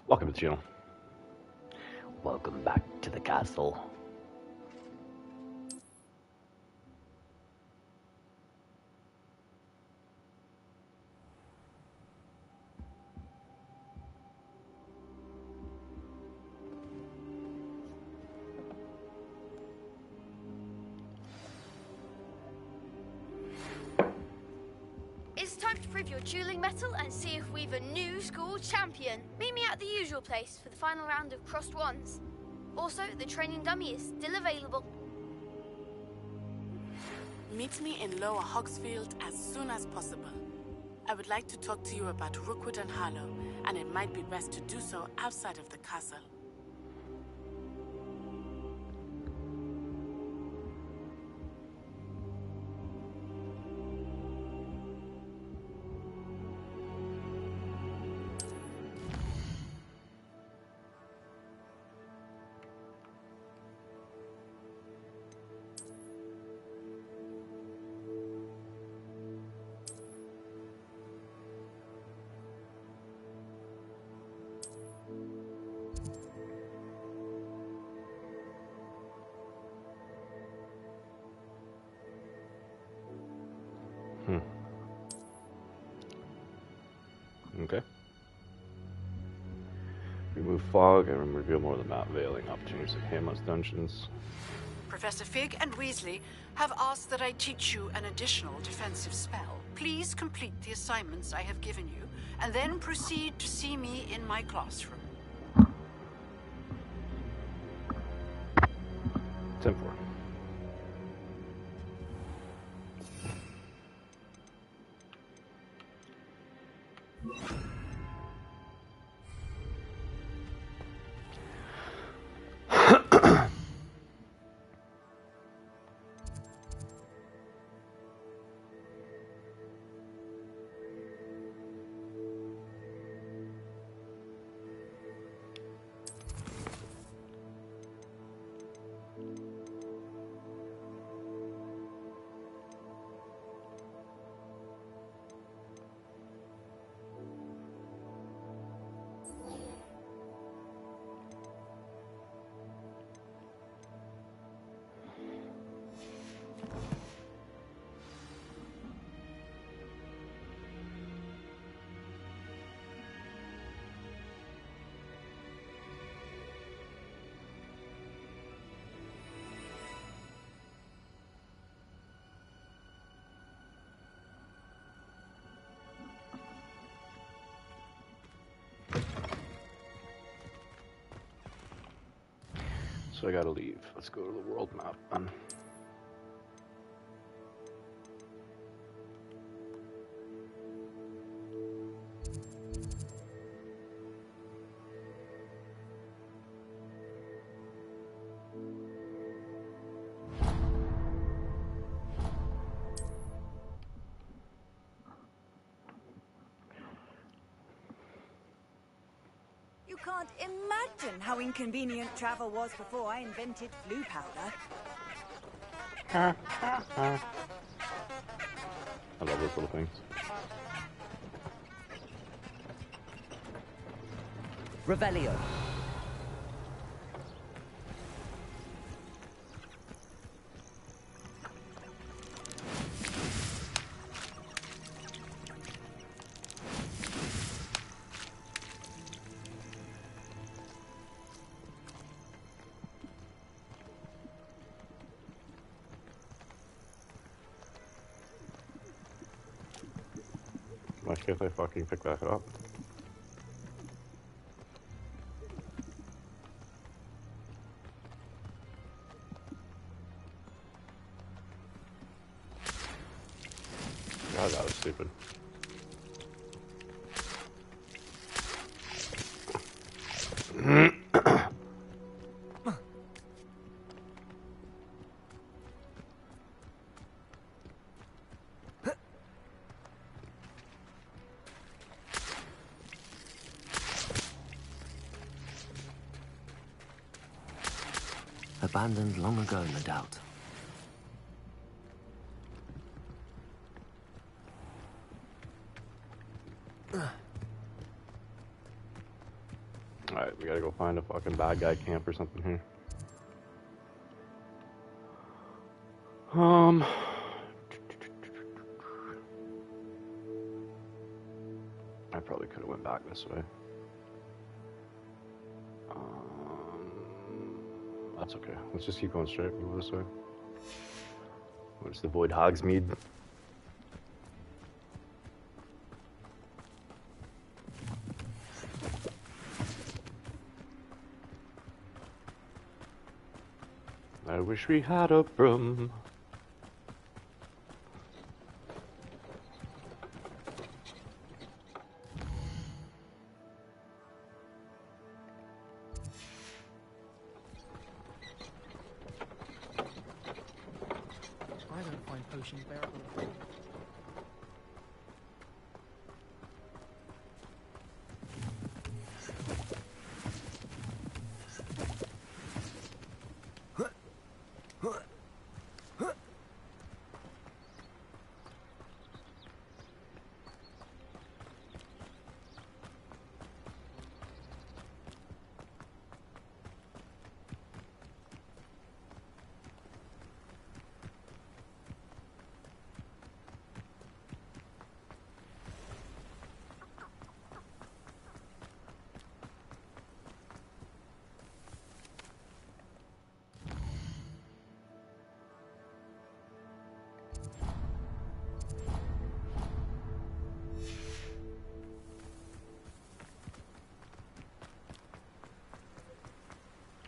Welcome to the channel. Welcome back to the castle. It's time to prove your dueling mettle and see if we've a new school champion. Meet me at the usual place for the final round of crossed wands. Also, the training dummy is still available. Meet me in Lower Hogsfield as soon as possible. I would like to talk to you about Rookwood and Harlow, and it might be best to do so outside of the castle. Okay. Remove fog and reveal more of the map, veiling opportunities at Hamlet's dungeons. Professor Fig and Weasley have asked that I teach you an additional defensive spell. Please complete the assignments I have given you, and then proceed to see me in my classroom. 10-4. So I gotta leave. Let's go to the world map. You can't imagine how inconvenient travel was before I invented flu powder. I love those little things. Revelio. Why can't I fucking pick that up? God, that was stupid. Abandoned long ago, no doubt. Alright, we gotta go find a fucking bad guy camp or something here. I probably could have went back this way. That's okay. Let's just keep going straight. We'll go this way. Let's avoid Hogsmeade. I wish we had a broom. I don't find potions bearable.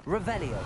Revelio.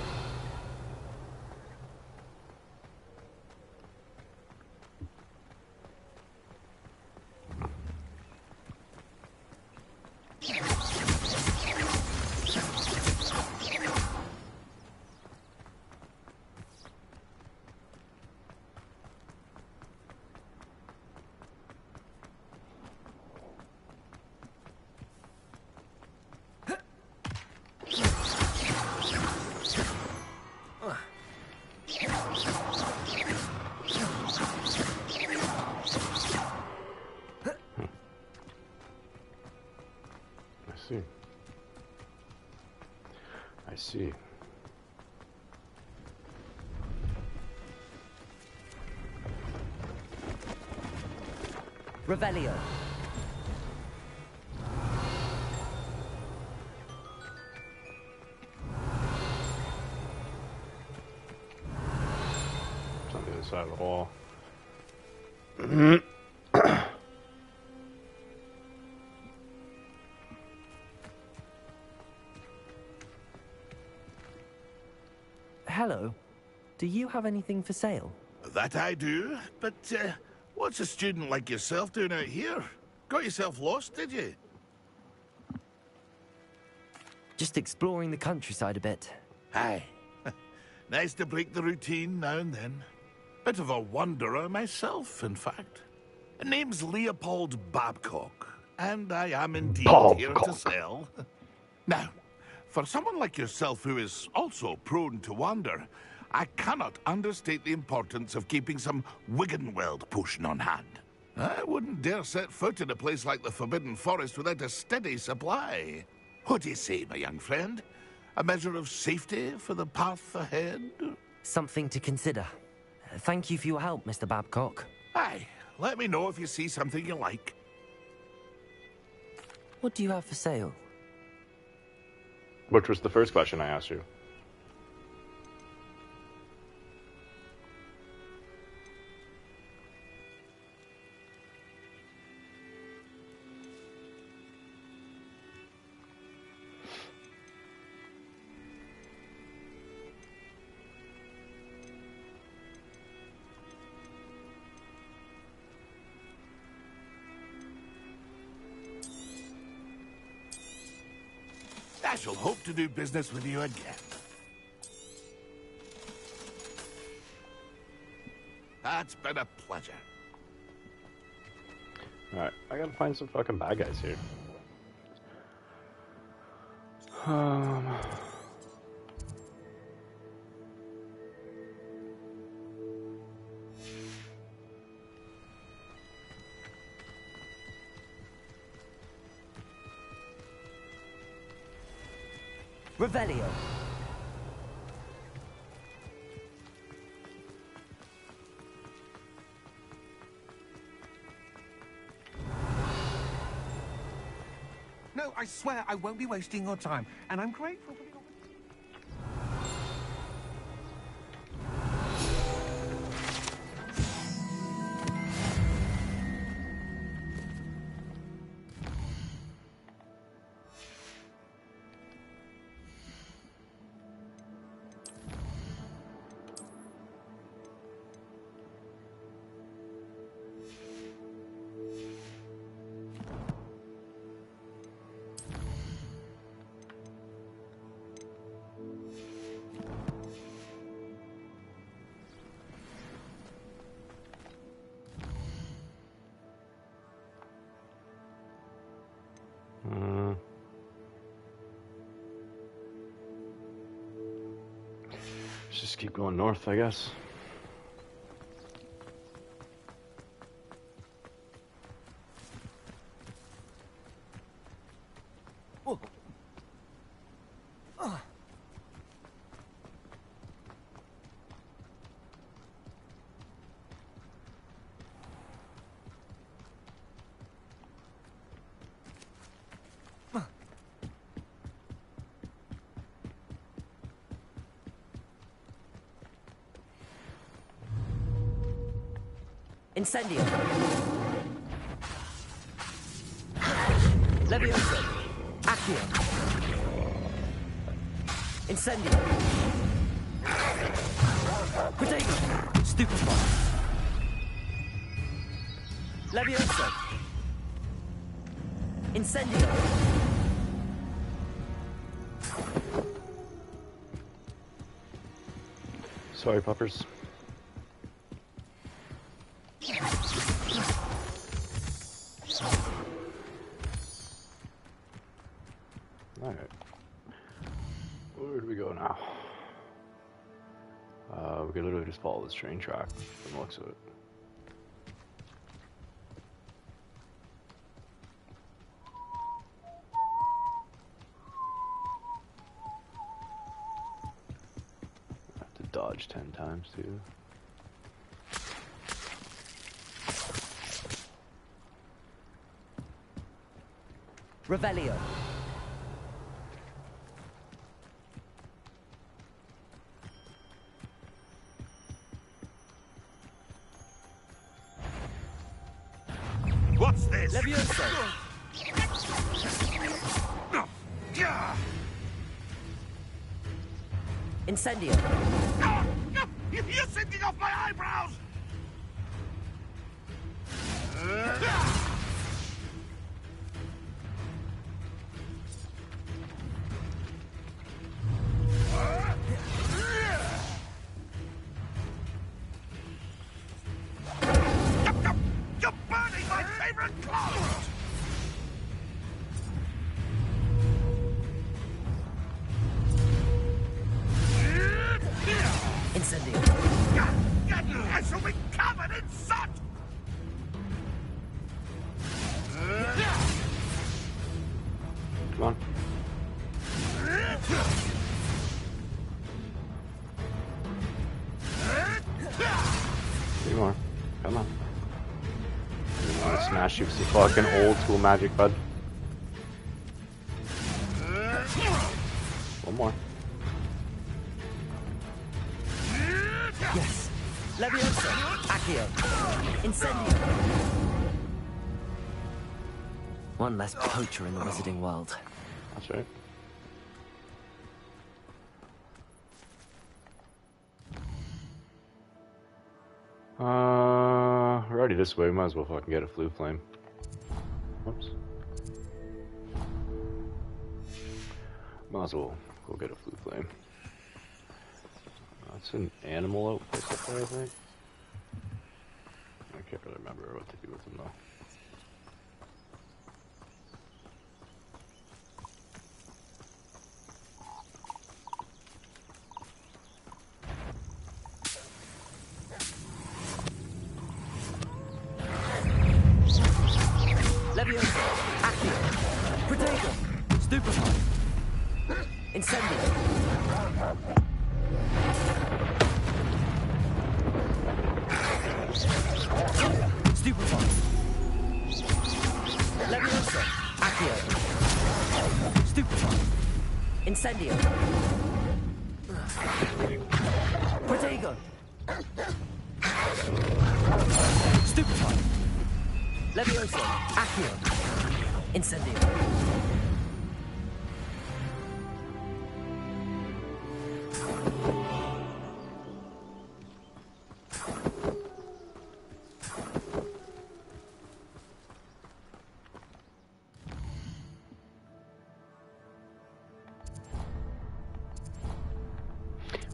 I see. Revelio. It's on the other side of the wall. Hello. Do you have anything for sale? That I do, but what's a student like yourself doing out here? Got yourself lost, did you? Just exploring the countryside a bit. Aye. Nice to break the routine now and then. Bit of a wanderer myself, in fact. Name's Leopold Babcock, and I am indeed here to sell. Now, for someone like yourself who is also prone to wander, I cannot understate the importance of keeping some Wiggenweld potion on hand. I wouldn't dare set foot in a place like the Forbidden Forest without a steady supply. What do you say, my young friend? A measure of safety for the path ahead? Something to consider. Thank you for your help, Mr. Babcock. Aye, let me know if you see something you like. What do you have for sale? Which was the first question I asked you. I shall hope to do business with you again. That's been a pleasure. Alright, I gotta find some fucking bad guys here. Revelio. No, I swear I won't be wasting your time, and I'm grateful for the opportunity. Let's just keep going north, I guess. Incendio. Levioso. Accio. Incendio. Protego. Stupefy. Levioso. Incendio. Sorry, puppers. Alright. Where do we go now? We could literally just follow this train track from the looks of it. I have to dodge 10 times too. Revelio. What's this? Levioso. Incendio. You're sending off my eyebrows! You're burning my favorite clothes! Incendio. I shall be covered in soot! Come on. Three more. Come on. I want to smash you with some fucking old school magic, bud. One more. Yes. Levioso. Accio. Incendio. One less poacher in the wizarding world. That's right. We're already this way. We might as well fucking get a flue flame. Whoops. Might as well go get a flue flame. That's an animal outfit up there, I think. I can't really remember what to do with them though. Levioso. Accio. Protego. Stupefy. Incendio. Stupefy. Leviosa. Accio. Stupefy. Incendio. Protego. Stupefy. Leviosa. Accio. Incendio.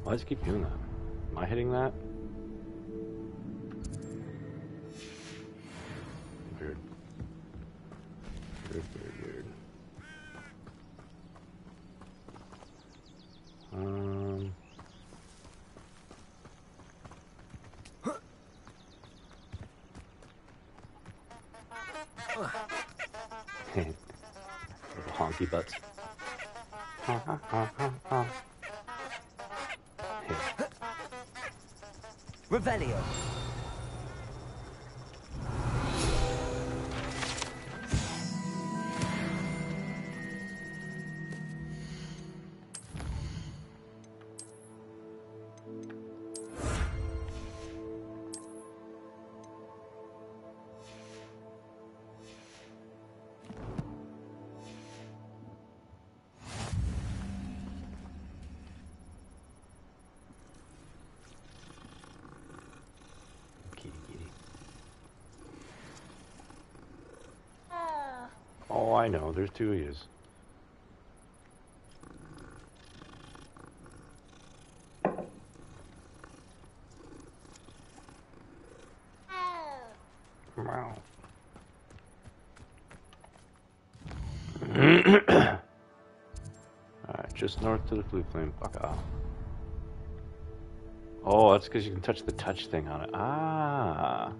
Why does it keep doing that? Am I hitting that? Weird. Weird. Little honky butts. Revelio. Oh, I know. There's two of yous. Wow. Alright, just north to the flue flame. Fuck off. Oh, that's because you can touch the touch thing on it. Ah.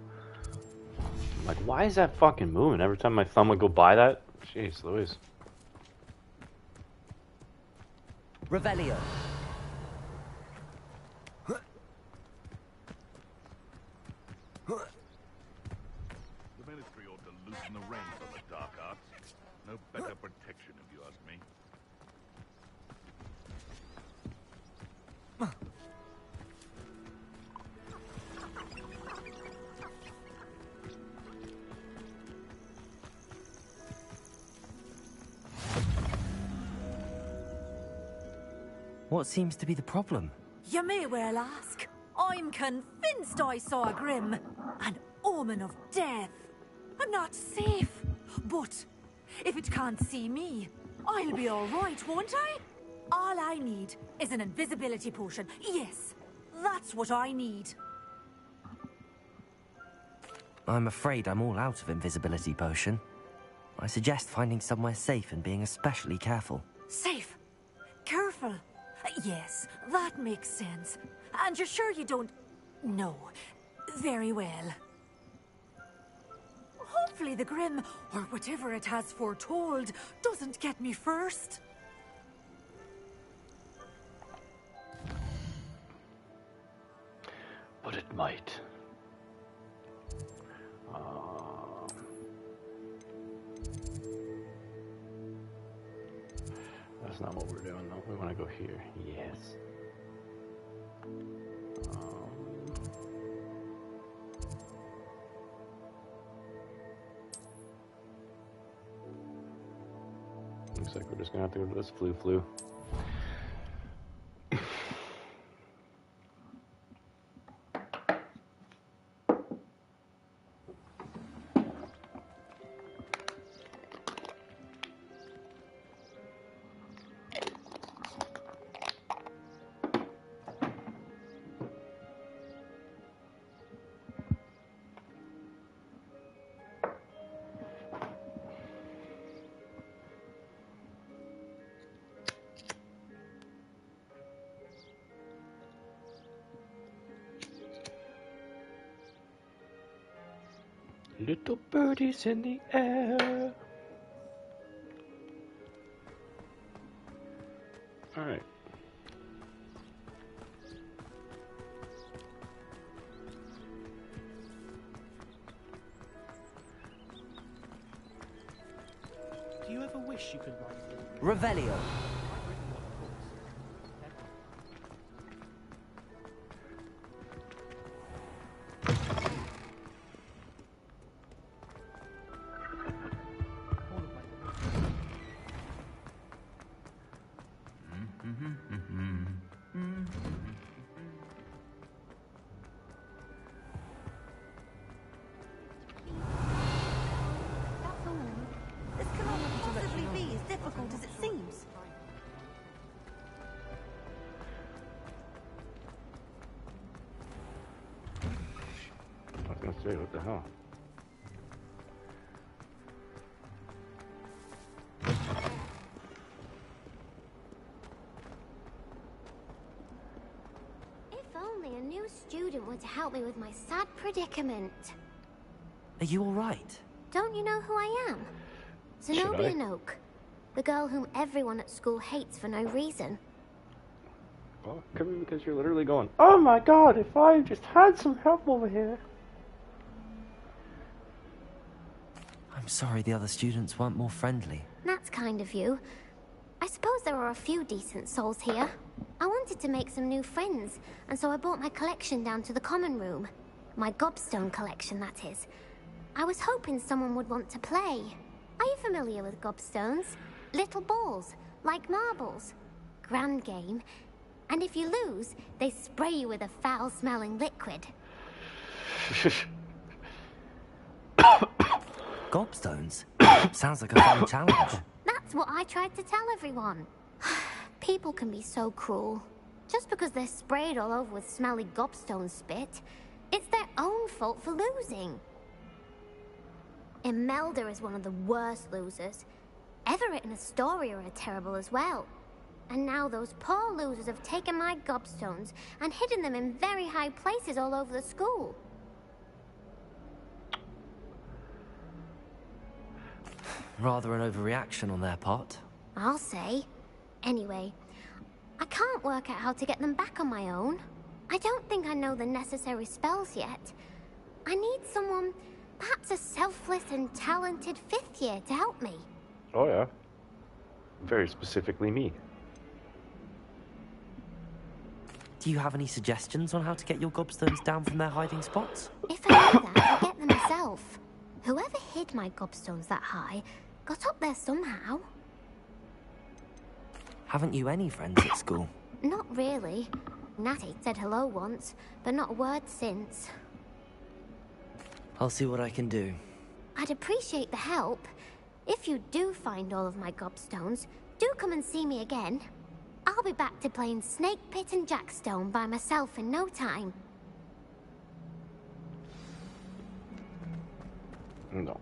Like, why is that fucking moving? Every time my thumb would go by that? Jeez Louise. Revelio. The Ministry ought to loosen the reins on the dark arts. No better protection, if you ask me. What seems to be the problem? You may well ask. I'm convinced I saw a Grim, an omen of death. I'm not safe, but if it can't see me, I'll be all right, won't I? All I need is an invisibility potion. Yes, that's what I need. I'm afraid I'm all out of invisibility potion. I suggest finding somewhere safe and being especially careful. Safe? Careful? Yes, that makes sense. And you're sure you don't... No. Very well. Hopefully the Grim, or whatever it has foretold, doesn't get me first. But it might. That's not what we're doing, though. We want to go here. Yes. Looks like we're just going to have to go to this flue. Little birdies in the air. Alright. Do you ever wish you could write? Revelio. That's all. This cannot possibly be as difficult as it seems. I was gonna say, what the hell? If only a new student were to help me with my sad predicament. Are you all right? Don't you know who I am? Should Zenobia I? Noak. The girl whom everyone at school hates for no reason. Well, it could be because you're literally going, oh my god, if I just had some help over here. I'm sorry the other students weren't more friendly. That's kind of you. I suppose there are a few decent souls here. I wanted to make some new friends, and so I brought my collection down to the common room. My gobstone collection, that is. I was hoping someone would want to play. Are you familiar with gobstones? Little balls, like marbles. Grand game. And if you lose, they spray you with a foul-smelling liquid. Gobstones? Sounds like a fun challenge. That's what I tried to tell everyone. People can be so cruel. Just because they're sprayed all over with smelly gobstone spit, it's their own fault for losing. Imelda is one of the worst losers. Everett and Astoria are terrible as well. And now those poor losers have taken my gobstones and hidden them in very high places all over the school. Rather an overreaction on their part. I'll say. Anyway, I can't work out how to get them back on my own. I don't think I know the necessary spells yet. I need someone, perhaps a selfless and talented 5th year to help me. Oh yeah. Very specifically me. Do you have any suggestions on how to get your gobstones down from their hiding spots? If I knew that, I'd get them myself. Whoever hid my gobstones that high got up there somehow. Haven't you any friends at school? Not really. Natty said hello once, but not a word since. I'll see what I can do. I'd appreciate the help. If you do find all of my gobstones, do come and see me again. I'll be back to playing Snake Pit and Jackstone by myself in no time. No.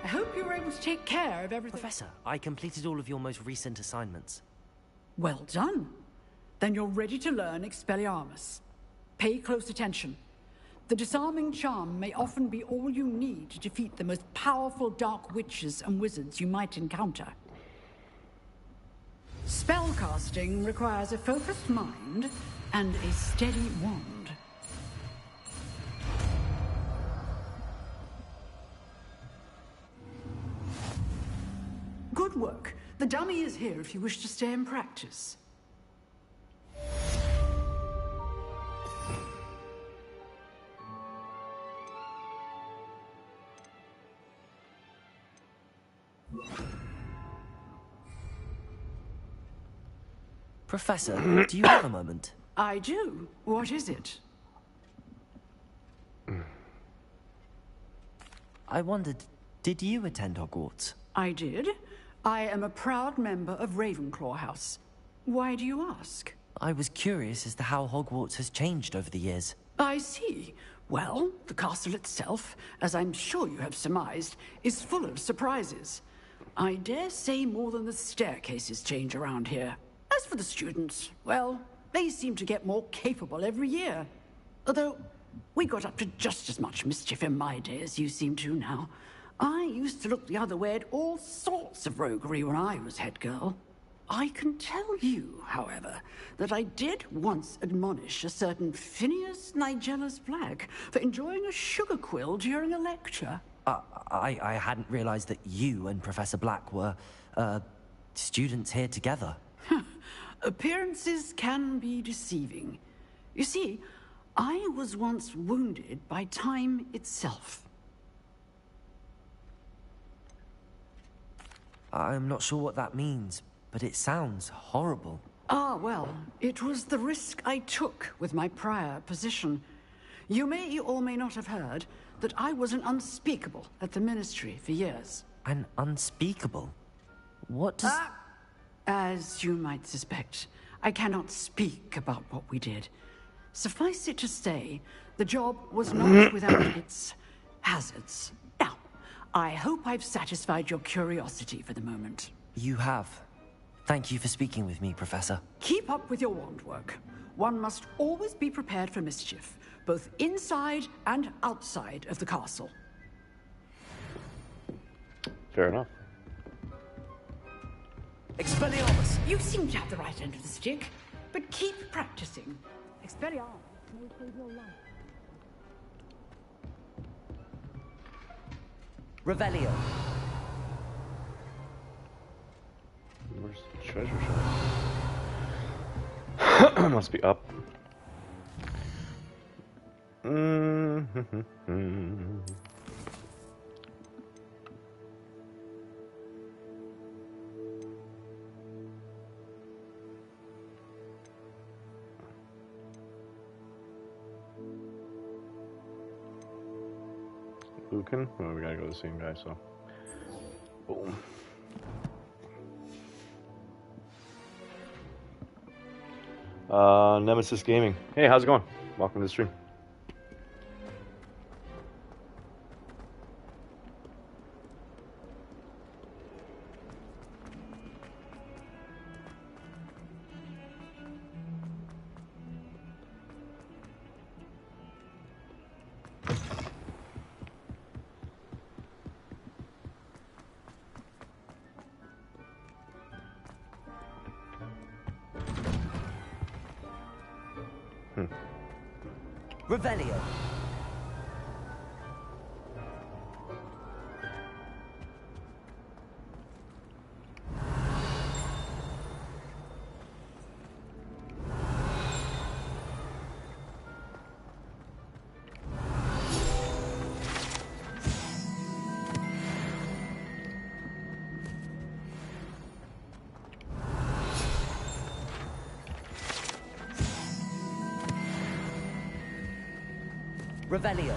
I hope you were able to take care of everything. Professor, I completed all of your most recent assignments. Well done. Then you're ready to learn Expelliarmus. Pay close attention. The disarming charm may often be all you need to defeat the most powerful dark witches and wizards you might encounter. Spellcasting requires a focused mind and a steady wand. Good work. The dummy is here if you wish to stay and practice. Professor, do you have a moment? I do. What is it? I wondered, did you attend Hogwarts? I did. I am a proud member of Ravenclaw House. Why do you ask? I was curious as to how Hogwarts has changed over the years. I see. Well, the castle itself, as I'm sure you have surmised, is full of surprises. I dare say more than the staircases change around here. As for the students, well, they seem to get more capable every year. Although, we got up to just as much mischief in my day as you seem to now. I used to look the other way at all sorts of roguery when I was head girl. I can tell you, however, that I did once admonish a certain Phineas Nigella's Black for enjoying a sugar quill during a lecture. I hadn't realized that you and Professor Black were, students here together. Appearances can be deceiving. You see, I was once wounded by time itself. I'm not sure what that means, but it sounds horrible. Ah, well, it was the risk I took with my prior position. You may or may not have heard that I was an unspeakable at the Ministry for years. An unspeakable? What does... As you might suspect, I cannot speak about what we did. Suffice it to say, the job was not without its hazards. Now, I hope I've satisfied your curiosity for the moment. You have. Thank you for speaking with me, Professor. Keep up with your wand work. One must always be prepared for mischief, both inside and outside of the castle. Fair enough. Expelliarmus! You seem to have the right end of the stick, but keep practicing. Expelliarmus may save your life. Revelio. Where's the treasure chest? Must be up. Lucan? Well, we gotta go to the same guy, so. Boom. Nemesis Gaming. Hey, how's it going? Welcome to the stream. Revelio. Revelio.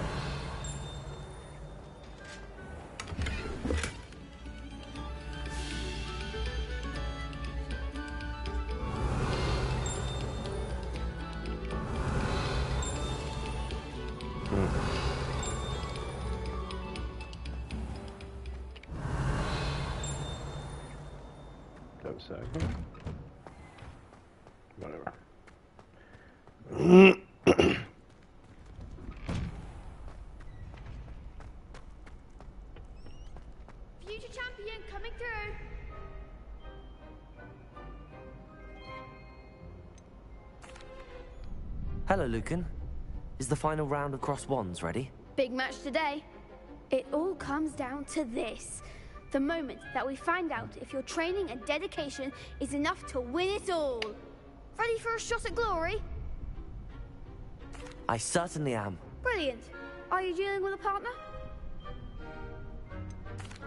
That was second. Whatever. Future champion coming through. Hello, Lucan. Is the final round of Cross Wands ready? Big match today. It all comes down to this. The moment that we find out if your training and dedication is enough to win it all. Ready for a shot at glory? I certainly am. Brilliant. Are you dealing with a partner?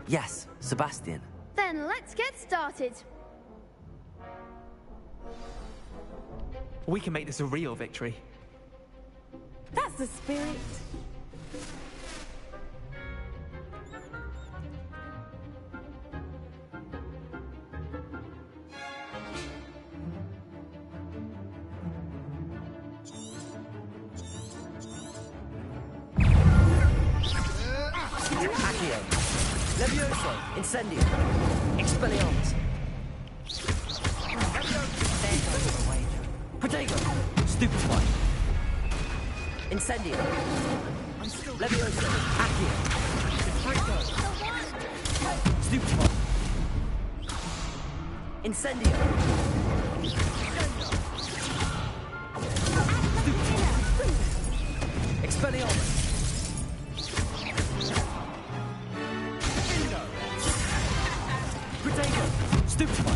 Yes, Sebastian. Then let's get started. We can make this a real victory. That's the spirit. Accio. Levioso. Incendio. Expelliarmus. Protego. Stupefy. Incendio. Levioso. Accio. Stupefy. Incendio. Stupefy. Expelliarmus. Protego. Stupefy.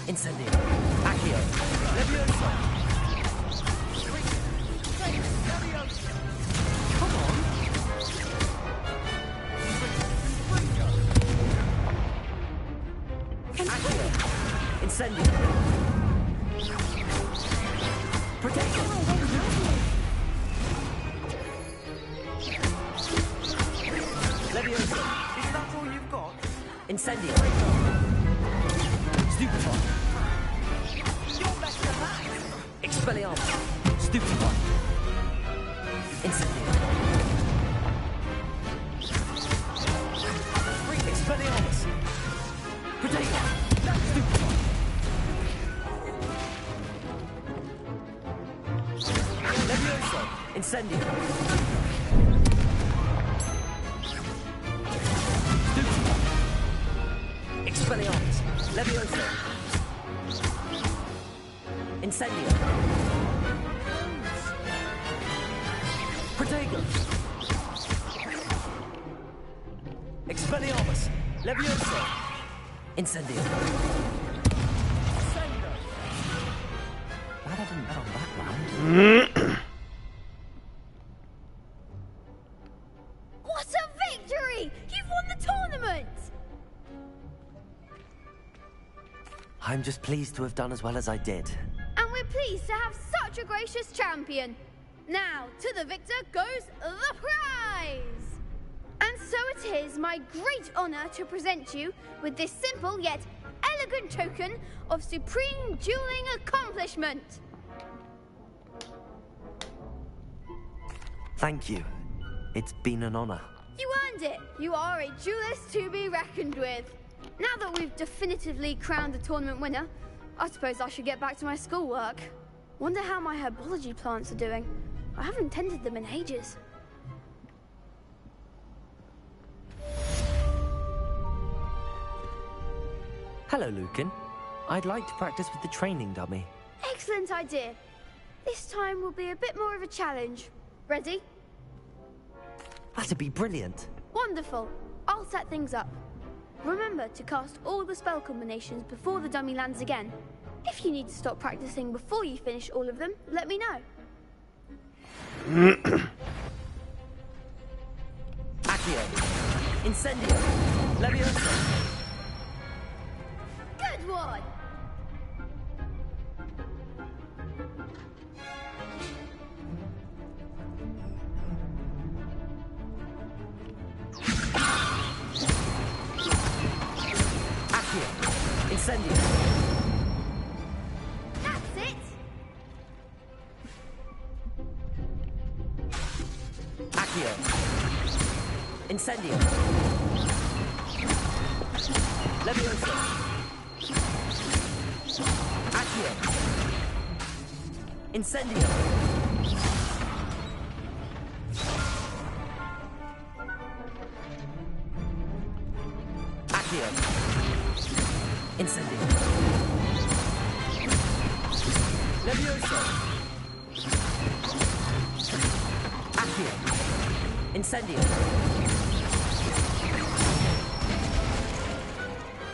Incendio. Accio. Levioso. Come on. Accio. Incendio. Protego. Levioso. Is that all you've got? Incendio. Stupefy. Expelliarmus. Stupefy. Incendio. Expelliarmus. Protego. Stupefy. Levioso. Incendio. Stupefy. Expelliarmus. Levioso. Incendio. Protego. Expelliarmus. Levioso. Incendio. Glad I didn't bet on that round. What a victory! You've won the tournament! I'm just pleased to have done as well as I did. And we're pleased to have such a gracious champion. Now, to the victor goes the prize! And so it is my great honor to present you with this simple yet elegant token of supreme dueling accomplishment. Thank you. It's been an honor. You earned it. You are a duelist to be reckoned with. Now that we've definitively crowned the tournament winner, I suppose I should get back to my schoolwork. Wonder how my herbology plants are doing. I haven't tended them in ages. Hello, Lucan. I'd like to practice with the training dummy. Excellent idea. This time will be a bit more of a challenge. Ready? That'd be brilliant. Wonderful. I'll set things up. Remember to cast all the spell combinations before the dummy lands again. If you need to stop practicing before you finish all of them, let me know. Accio. Incendio. Levioso. Good one! Accio. Incendio. That's it! Accio. Incendio. Levioso. Accio. Incendio. Accio. Incendio. Levioso. Accio. Incendio.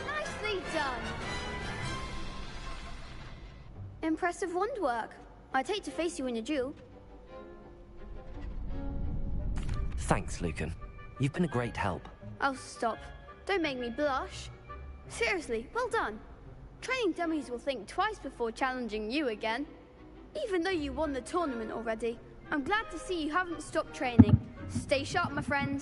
Nicely done! Impressive wand work. I'd hate to face you in a duel. Thanks, Lucan. You've been a great help. Oh, stop. Don't make me blush. Seriously, well done. Training dummies will think twice before challenging you again. Even though you won the tournament already, I'm glad to see you haven't stopped training. Stay sharp, my friend.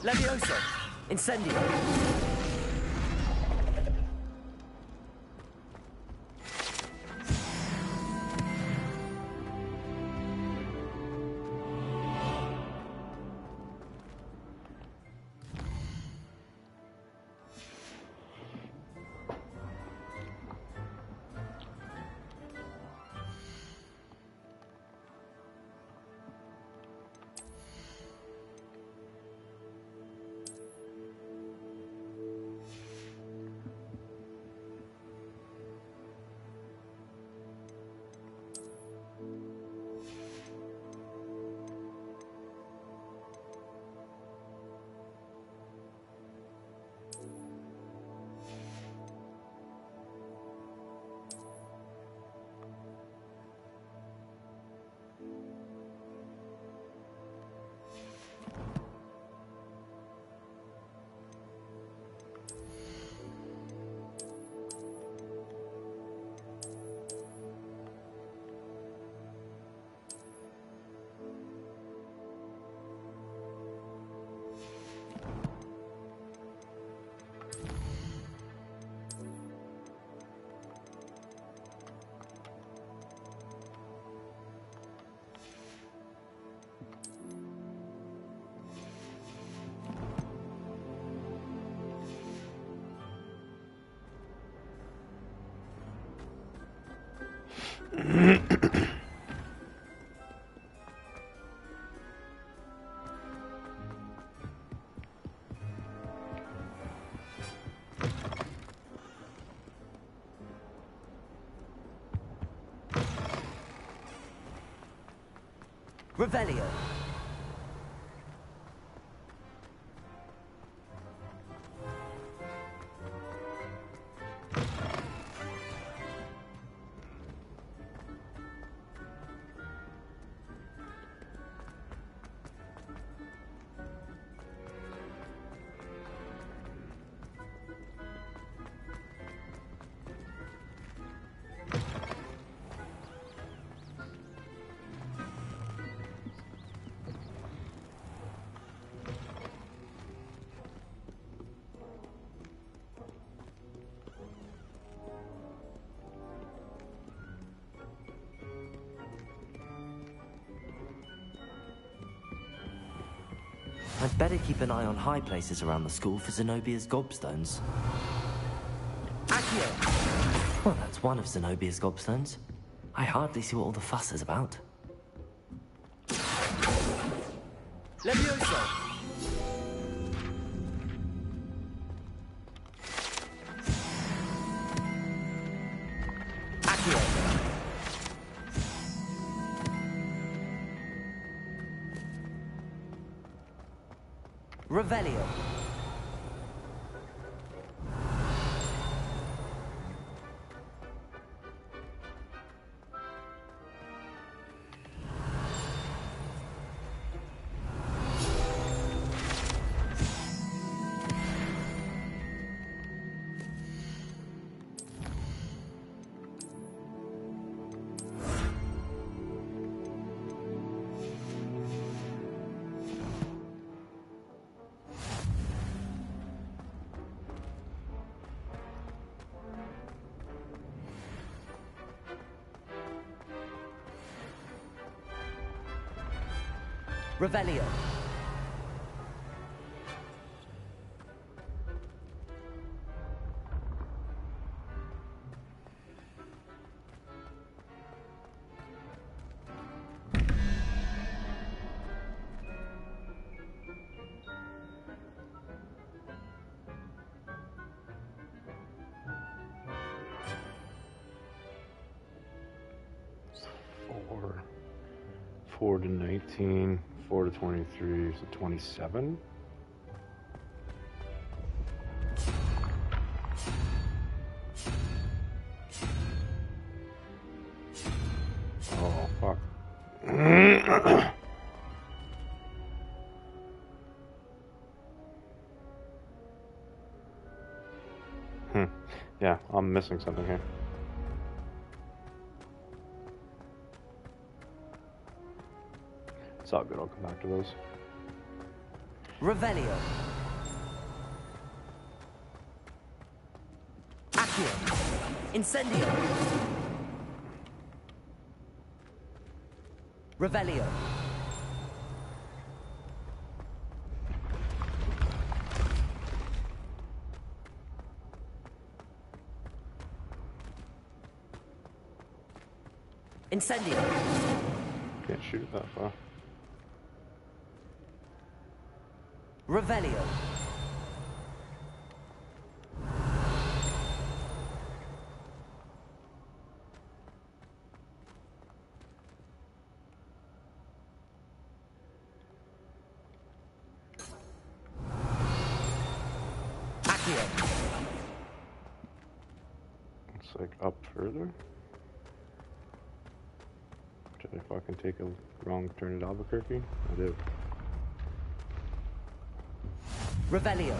Levioso! Incendio! Revelio. I'd better keep an eye on high places around the school for Zenobia's gobstones. Accio! Well, that's one of Zenobia's gobstones. I hardly see what all the fuss is about. Levioso! Revelio. Revelio. Four. 4 to 19, 4 to 23, so 27. Oh, fuck. Yeah, I'm missing something here. It's all good, I'll come back to those. Revelio. Accio. Incendio. Revelio. Incendio. Can't shoot it that far. Revelio. Accio. It's like up further. Did I fucking take a wrong turn at Albuquerque? I did. Revelio.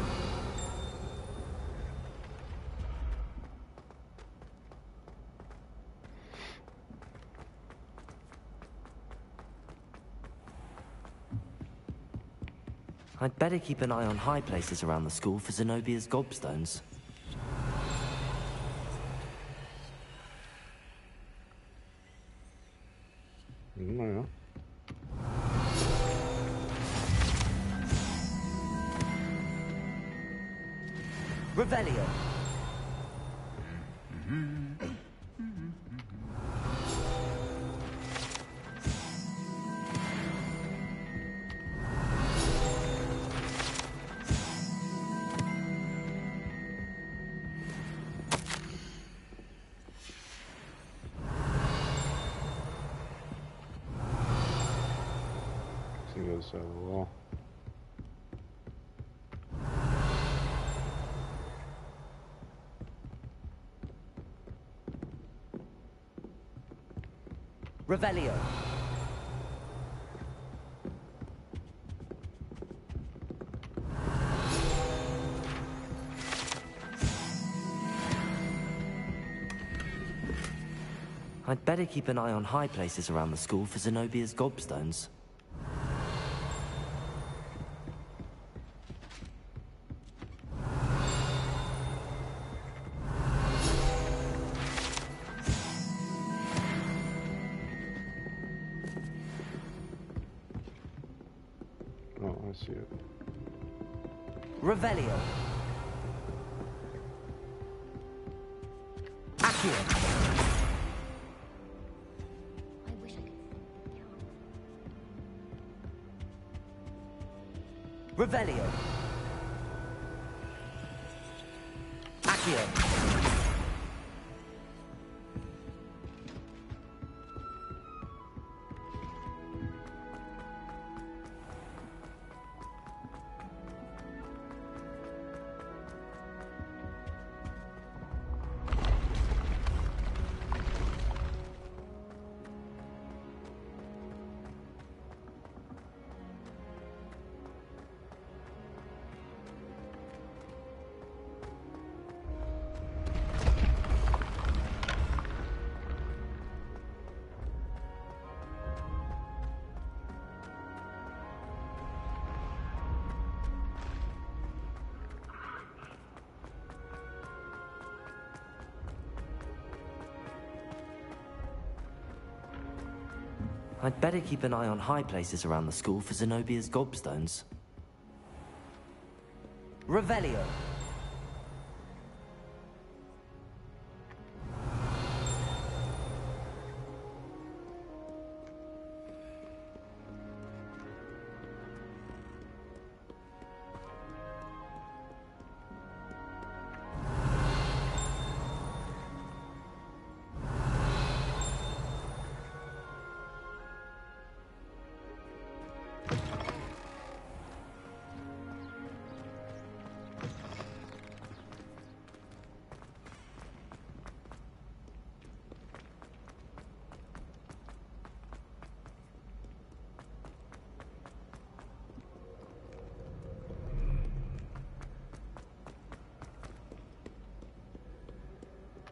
I'd better keep an eye on high places around the school for Zenobia's gobstones. Yeah. Revelio. See the other side of the wall. Revelio. I'd better keep an eye on high places around the school for Zenobia's gobstones. Oh, I see it. Revelio. Accio. I wish I could. Revelio. Accio. I'd better keep an eye on high places around the school for Zenobia's gobstones. Revelio.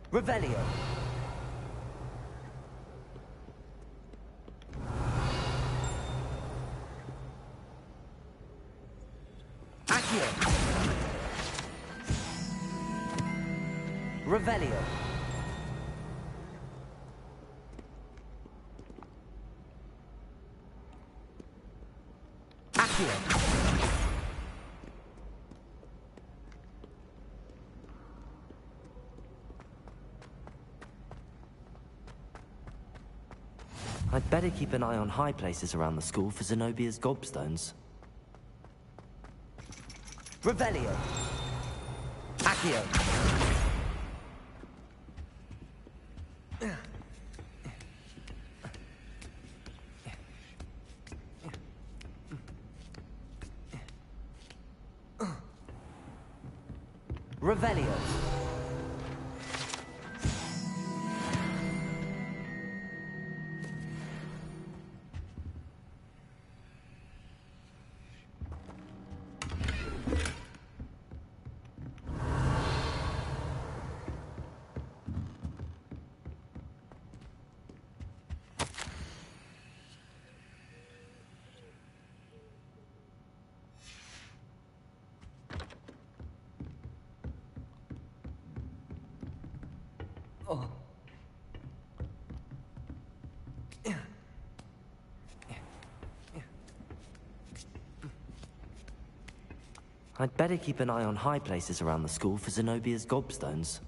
Revelio. Accio. Revelio. Accio. I'd better keep an eye on high places around the school for Zenobia's gobstones. Revelio. Accio. Revelio. I'd better keep an eye on high places around the school for Zenobia's gobstones.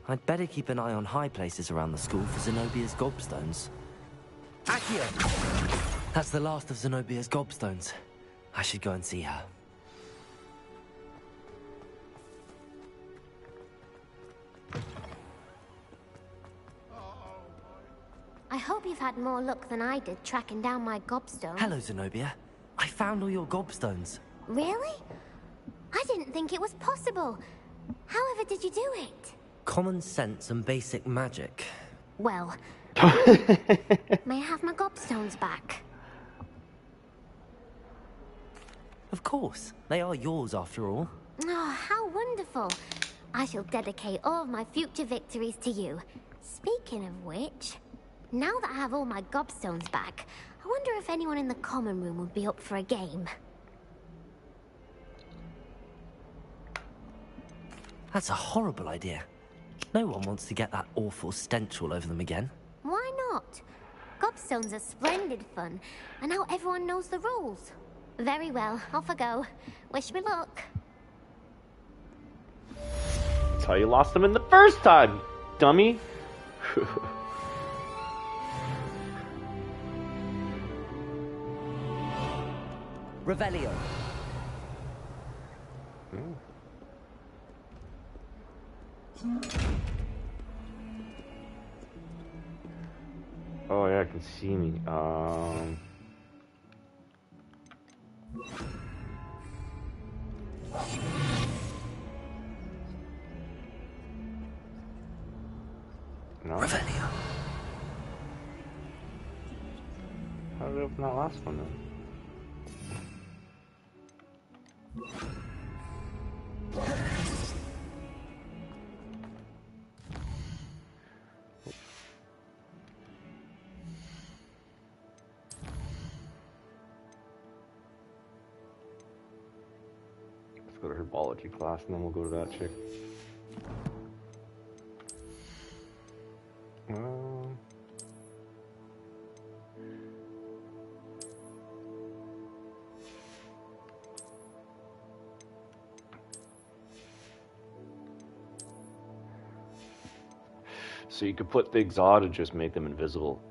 I'd better keep an eye on high places around the school for Zenobia's gobstones. Accio! That's the last of Zenobia's gobstones. I should go and see her. I hope you've had more luck than I did tracking down my gobstone. Hello, Zenobia. I found all your gobstones. Really? I didn't think it was possible. However did you do it? Common sense and basic magic. Well, may I have my gobstones back? Of course. They are yours after all. Oh, how wonderful. I shall dedicate all of my future victories to you. Speaking of which, now that I have all my gobstones back, I wonder if anyone in the common room would be up for a game. That's a horrible idea. No one wants to get that awful stench all over them again. Why not? Gobstones are splendid fun, and now everyone knows the rules. Very well, off I go. Wish me luck. That's how you lost them in the first time, dummy. Revelio. Oh yeah, I can see me. No. Revelio. How did I open that last one then? herbology class, and then we'll go to that chick. So you could put the Exod and just make them invisible,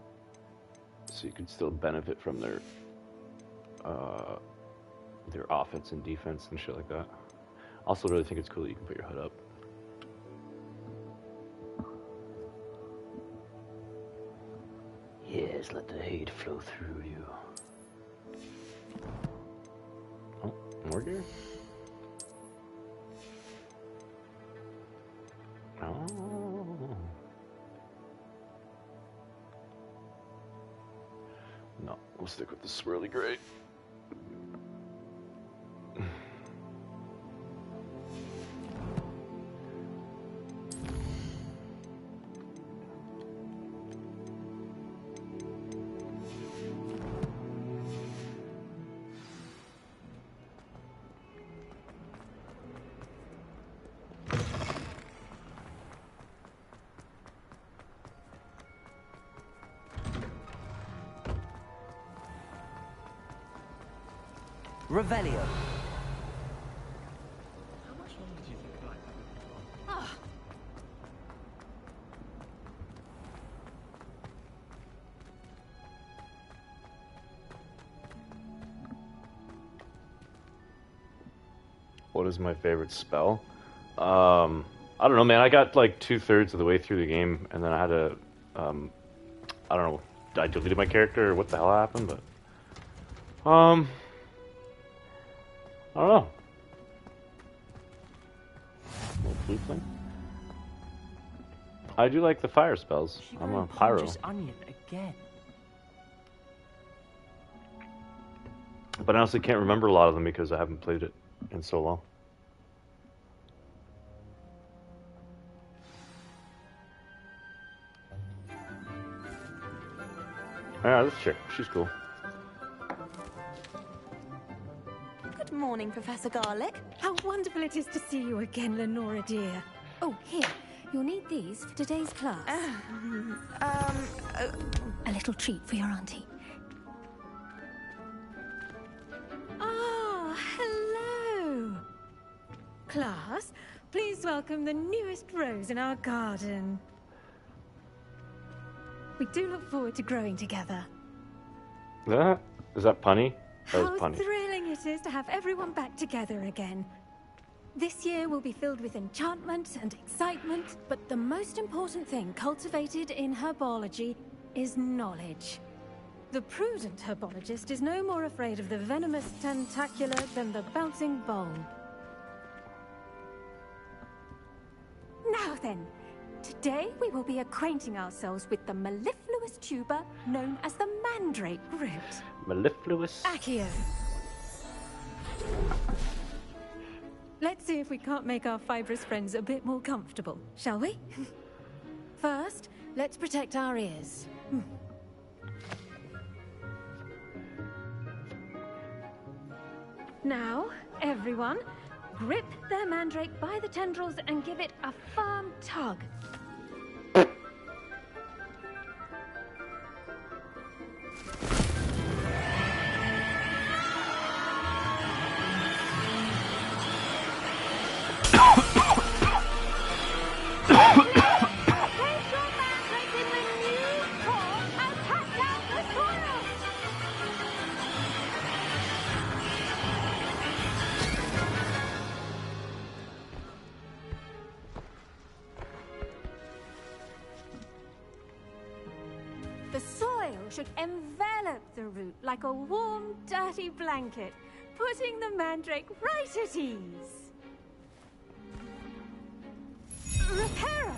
so you could still benefit from their offense and defense and shit like that. Also, really think it's cool that you can put your hood up. Yes, let the hate flow through you. Oh, more gear? Oh. No, we'll stick with the swirly gray. Revelio. How much longer do you think like that would go on? What is my favorite spell? I don't know, man. I got like 2/3 of the way through the game, and then I had to, I don't know, I deleted my character or what the hell happened, but, I don't know. Little flute thing. I do like the fire spells. I'm a pyro. Just onion again. But I honestly can't remember a lot of them because I haven't played it in so long. Yeah, this chick, she's cool. Good morning, Professor Garlic. How wonderful it is to see you again, Lenora dear. Oh, here. You'll need these for today's class. A little treat for your auntie. Ah, hello. Class, please welcome the newest rose in our garden. We do look forward to growing together. Is that punny? That was How punny. thrilling it is to have everyone back together again. This year will be filled with enchantment and excitement, but the most important thing cultivated in herbology is knowledge. The prudent herbologist is no more afraid of the venomous tentacular than the bouncing bulb. Now then, today we will be acquainting ourselves with the mellifluous tuber known as the mandrake root. Mellifluous? Accio. Let's see if we can't make our fibrous friends a bit more comfortable, shall we? First, let's protect our ears. Now, everyone, grip their mandrake by the tendrils and give it a firm tug. The soil should envelop the root like a warm, dirty blanket, putting the mandrake right at ease. Reparo!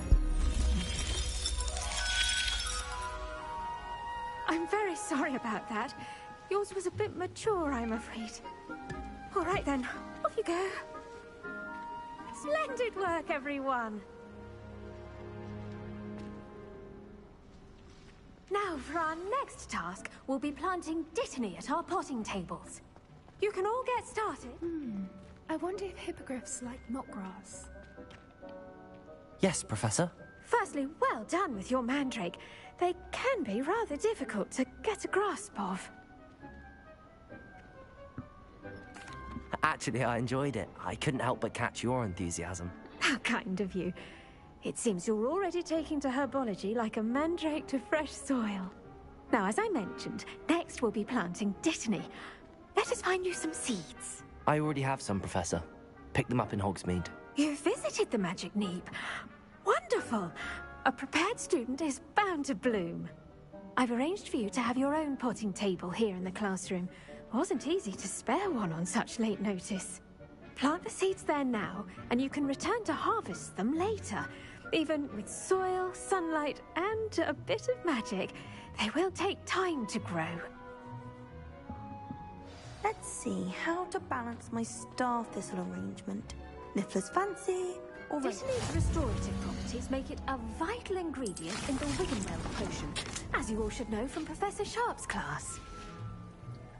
I'm very sorry about that. Yours was a bit mature, I'm afraid. All right then, off you go. Splendid work, everyone. Now, for our next task, we'll be planting dittany at our potting tables. You can all get started. I wonder if hippogriffs like knotgrass. Yes, Professor. Firstly, well done with your mandrake. They can be rather difficult to get a grasp of. Actually, I enjoyed it. I couldn't help but catch your enthusiasm. How kind of you. It seems you're already taking to herbology like a mandrake to fresh soil. Now, as I mentioned, next we'll be planting dittany. Let us find you some seeds. I already have some, Professor. Picked them up in Hogsmeade. You visited the Magic Neep. Wonderful! A prepared student is bound to bloom. I've arranged for you to have your own potting table here in the classroom. Wasn't easy to spare one on such late notice. Plant the seeds there now, and you can return to harvest them later. Even with soil, sunlight, and a bit of magic, they will take time to grow. Let's see how to balance my star thistle arrangement. Niffler's fancy, or Dittany's restorative properties make it a vital ingredient in the Wiggenweld potion, as you all should know from Professor Sharp's class.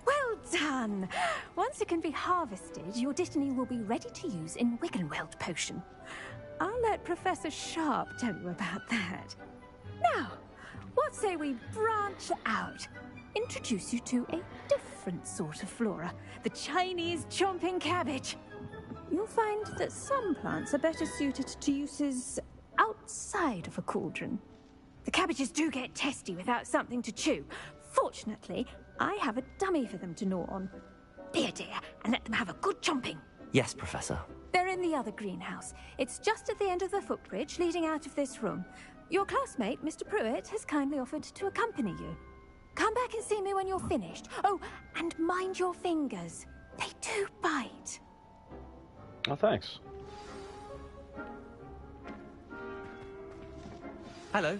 Well done! Once it can be harvested, your dittany will be ready to use in Wiggenweld potion. I'll let Professor Sharp tell you about that. Now, what say we branch out? Introduce you to a different sort of flora, the Chinese chomping cabbage. You'll find that some plants are better suited to uses outside of a cauldron. The cabbages do get testy without something to chew. Fortunately, I have a dummy for them to gnaw on. Be a dear and let them have a good chomping. Yes, Professor. They're in the other greenhouse. It's just at the end of the footbridge leading out of this room. Your classmate, Mr. Pruitt, has kindly offered to accompany you. Come back and see me when you're finished. Oh, and mind your fingers. They do bite. Oh, thanks. Hello.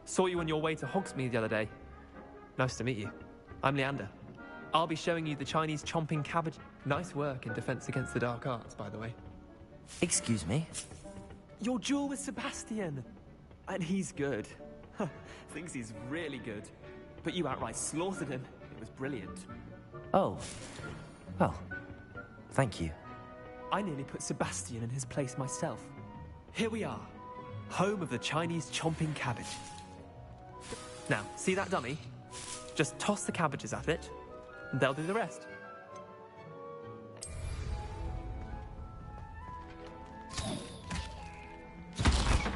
Saw you on your way to Hogsmeade the other day. Nice to meet you. I'm Leander. I'll be showing you the Chinese chomping cabbage. Nice work in Defense Against the Dark Arts, by the way. Excuse me? Your duel with Sebastian. And he's good. Thinks he's really good. But you outright slaughtered him. It was brilliant. Oh. Well, thank you. I nearly put Sebastian in his place myself. Here we are. Home of the Chinese chomping cabbage. Now, see that dummy? Just toss the cabbages at it, and they'll do the rest.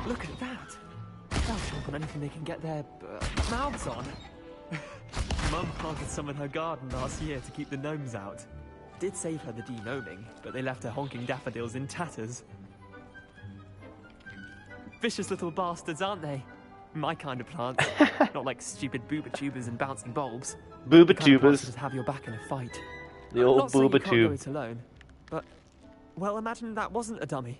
Look at that! They'll chomp on anything they can get their mouths on. Mum planted some in her garden last year to keep the gnomes out. Did save her the de-gnoming, but they left her honking daffodils in tatters. Vicious little bastards, aren't they? My kind of plants. Not like stupid booba tubers and bouncing bulbs. Booba tubers. Just have your back in a fight. The old Not saying booba you can't tube. go it alone, but well, imagine that wasn't a dummy.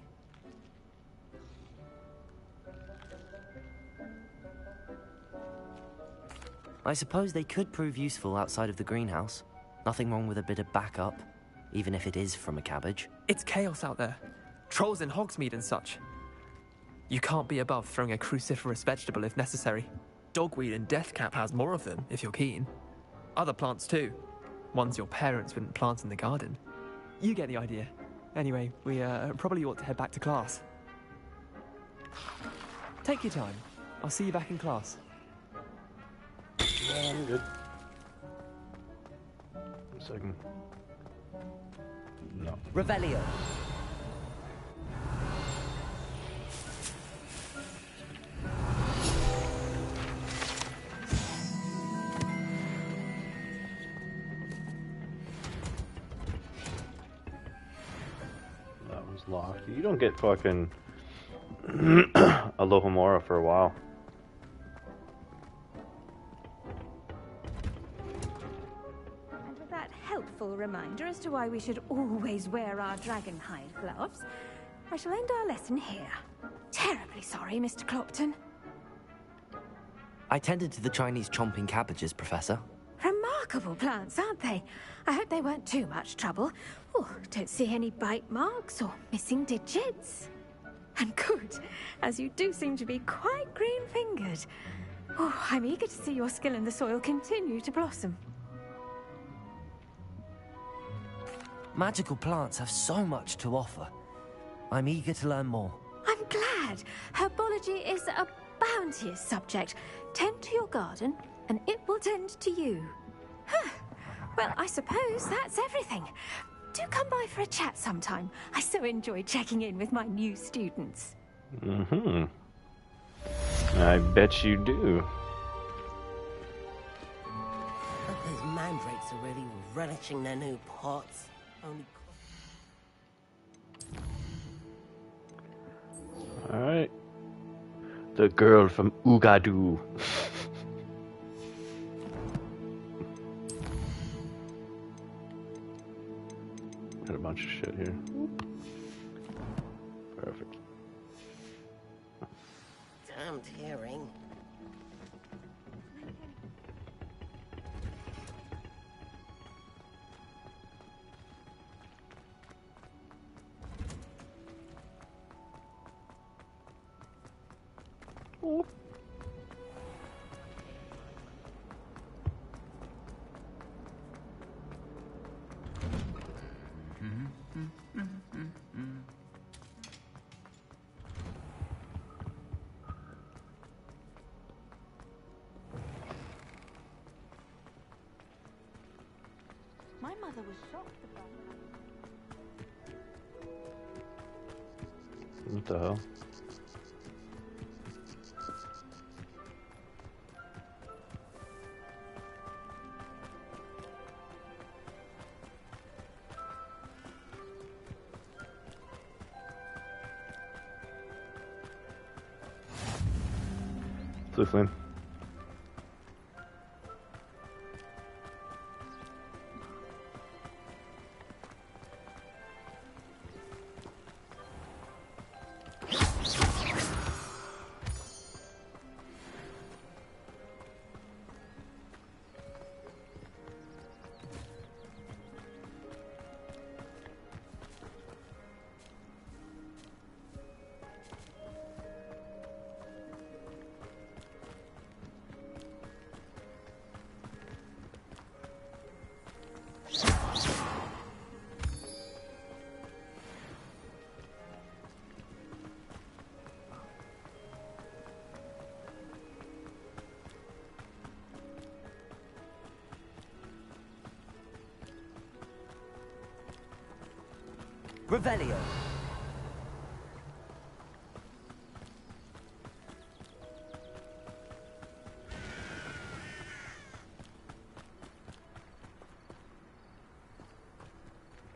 I suppose they could prove useful outside of the greenhouse. Nothing wrong with a bit of backup, even if it is from a cabbage. It's chaos out there. Trolls in Hogsmeade and such. You can't be above throwing a cruciferous vegetable if necessary. Dogweed and deathcap has more of them, if you're keen. Other plants too. Ones your parents wouldn't plant in the garden. You get the idea. Anyway, we probably ought to head back to class. Take your time. I'll see you back in class. Yeah, I'm good. 1 second. No. Revelio. That was locked. You don't get fucking Alohomora for a while. And with that helpful reminder as to why we should always wear our dragon hide gloves, I shall end our lesson here. Terribly sorry, Mr. Clopton. I tended to the Chinese chomping cabbages, Professor. Remarkable plants, aren't they? I hope they weren't too much trouble. Oh, don't see any bite marks or missing digits. And good, as you do seem to be quite green-fingered. Oh, I'm eager to see your skill in the soil continue to blossom. Magical plants have so much to offer. I'm eager to learn more. I'm glad. Herbology is a bounteous subject. Tend to your garden, and it will tend to you. Huh. Well, I suppose that's everything. Do come by for a chat sometime. I so enjoy checking in with my new students. Mm-hmm. I bet you do. But those mandrakes are really relishing their new pots. Only... Alright. The girl from Ugadu. Got a bunch of shit here. Perfect. Damned hearing. Oh. My mother was shocked about that. What the hell? Blue flame. Revelio.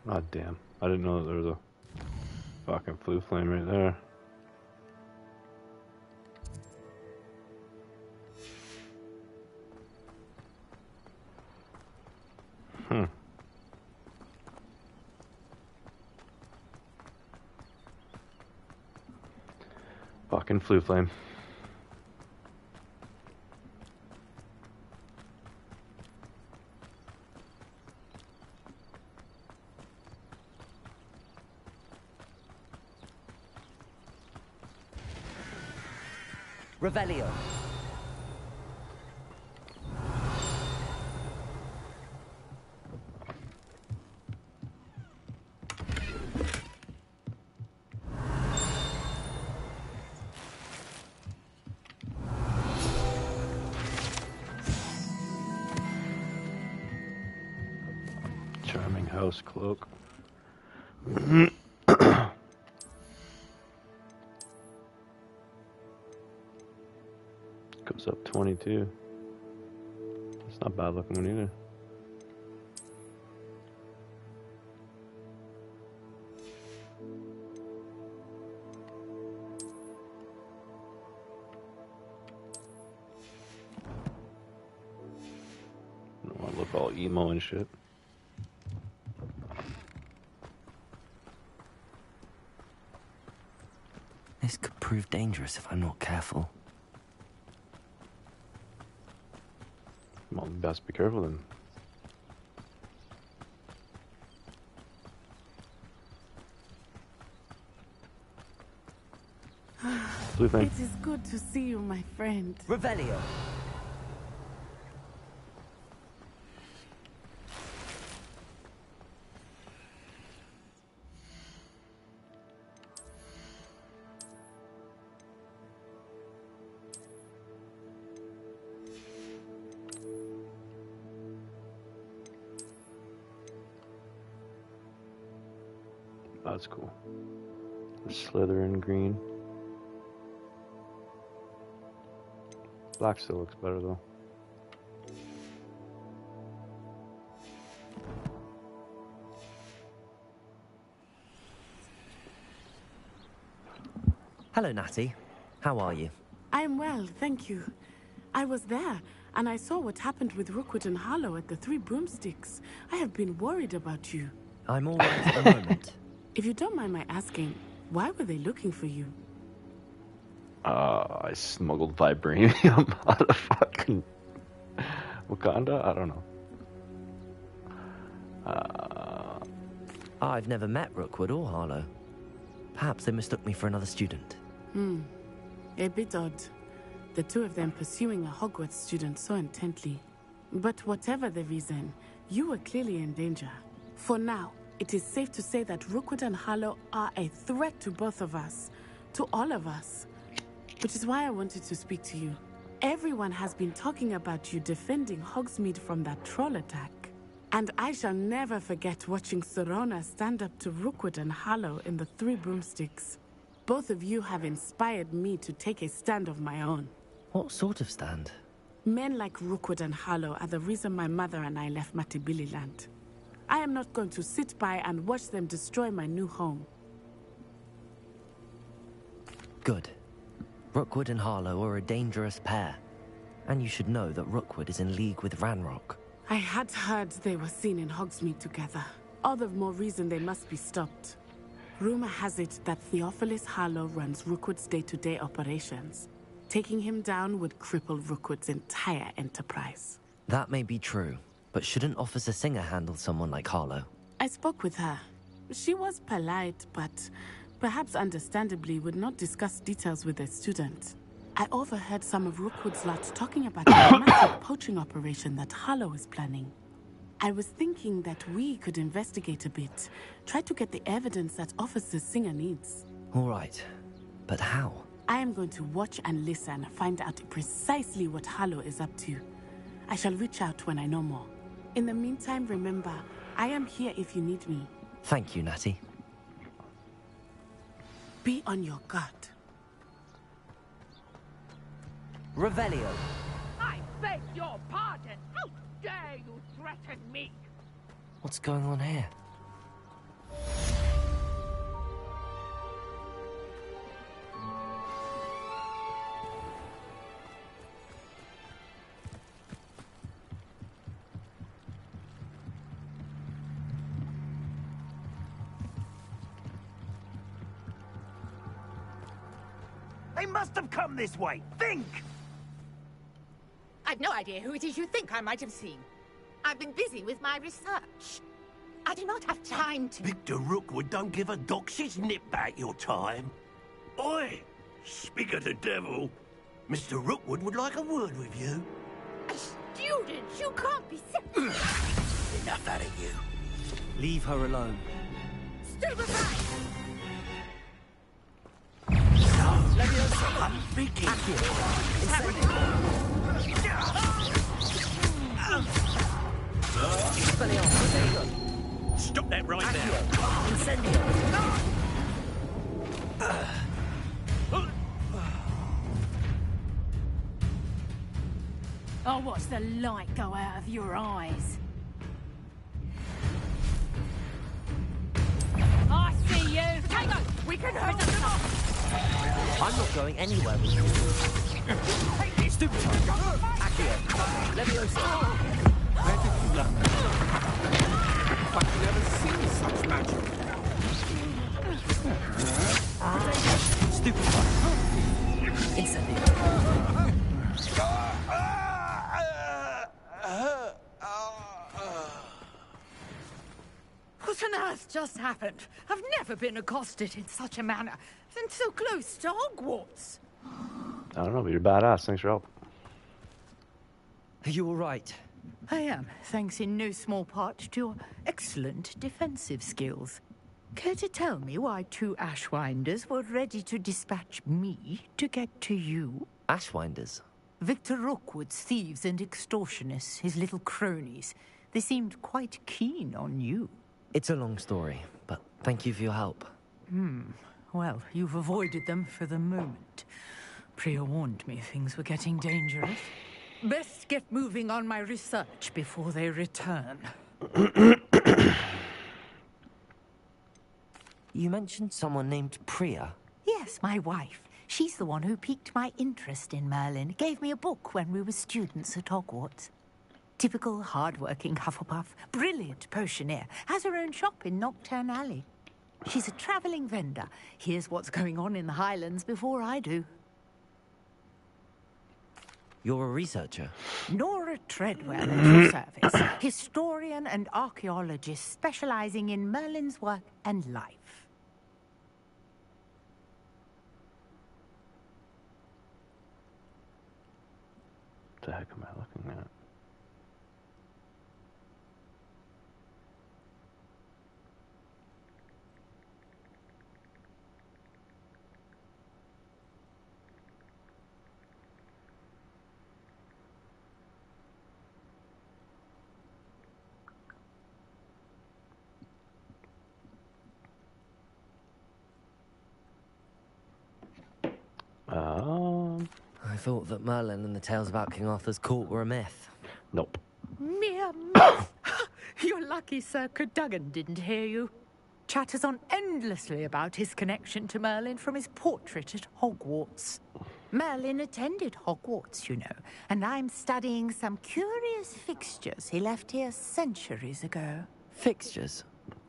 Oh damn. I didn't know that there was a fucking blue flame right there. Fucking blue flame. Revelio. Charming house cloak. Goes up 22. It's not a bad looking one either. I don't want to look all emo and shit. This could prove dangerous if I'm not careful. Well, best be careful then. Blue thing. It is good to see you, my friend. Revelio. That's cool. The Slytherin green. Black still looks better though. Hello, Natty. How are you? I'm well, thank you. I was there, and I saw what happened with Rookwood and Harlow at the Three Broomsticks. I have been worried about you. I'm all right at the moment. If you don't mind my asking, why were they looking for you? I smuggled vibranium out of fucking Wakanda? I don't know. I've never met Rookwood or Harlow. Perhaps they mistook me for another student. A bit odd. The two of them pursuing a Hogwarts student so intently. But whatever the reason, you were clearly in danger. For now, it is safe to say that Rookwood and Harlow are a threat to both of us. To all of us. Which is why I wanted to speak to you. Everyone has been talking about you defending Hogsmeade from that troll attack. And I shall never forget watching Sorona stand up to Rookwood and Harlow in the Three Broomsticks. Both of you have inspired me to take a stand of my own. What sort of stand? Men like Rookwood and Harlow are the reason my mother and I left Matibili I am not going to sit by and watch them destroy my new home. Good. Rookwood and Harlow are a dangerous pair. And you should know that Rookwood is in league with Ranrock. I had heard they were seen in Hogsmeade together. All the more reason they must be stopped. Rumor has it that Theophilus Harlow runs Rookwood's day-to-day operations. Taking him down would cripple Rookwood's entire enterprise. That may be true, but shouldn't Officer Singer handle someone like Harlow? I spoke with her. She was polite, but perhaps understandably would not discuss details with a student. I overheard some of Rookwood's lot talking about the massive poaching operation that Harlow is planning. I was thinking that we could investigate a bit, try to get the evidence that Officer Singer needs. All right, but how? I am going to watch and listen, find out precisely what Harlow is up to. I shall reach out when I know more. In the meantime, remember, I am here if you need me. Thank you, Natty. Be on your guard. Revelio. I beg your pardon. How dare you threaten me? What's going on here? They must have come this way. Think! I've no idea who it is you think I might have seen. I've been busy with my research. I do not have time to... Victor Rookwood don't give a doxy's nip back your time. Oi! Speak of the devil. Mr. Rookwood would like a word with you. A student? You can't be serious. Enough out of you. Leave her alone. Stupefy! I'm speaking. Stop that right now. Incendio. I'll watch the light go out of your eyes. I see you. Potato! We can hurt them off. I'm not going anywhere with you. Stupid. Accio. Leviosa. Where did you learn that? I've never seen such magic. Stupid. Incendio. What on earth just happened? I've never been accosted in such a manner, and so close to Hogwarts. I don't know, but you're badass. Thanks for help. Are you all right? I am, thanks in no small part to your excellent defensive skills. Care to tell me why two Ashwinders were ready to dispatch me to get to you? Ashwinders? Victor Rookwood's thieves and extortionists, his little cronies. They seemed quite keen on you. It's a long story, but Thank you for your help. Well, you've avoided them for the moment. Priya warned me things were getting dangerous. Best get moving on my research before they return. You mentioned someone named Priya. Yes, my wife. She's the one who piqued my interest in Merlin. Gave me a book when we were students at Hogwarts. Typical hard-working Hufflepuff, brilliant potioneer, has her own shop in Nocturne Alley. She's a travelling vendor. Hears what's going on in the Highlands before I do. You're a researcher? Nora Treadwell at your service. Historian and archaeologist specialising in Merlin's work and life. What the heck am I looking at? I thought that Merlin and the tales about King Arthur's court were a myth. Nope. Mere myth. You're lucky Sir Cadogan didn't hear you. Chatters on endlessly about his connection to Merlin from his portrait at Hogwarts. Merlin attended Hogwarts, you know, and I'm studying some curious fixtures he left here centuries ago. Fixtures?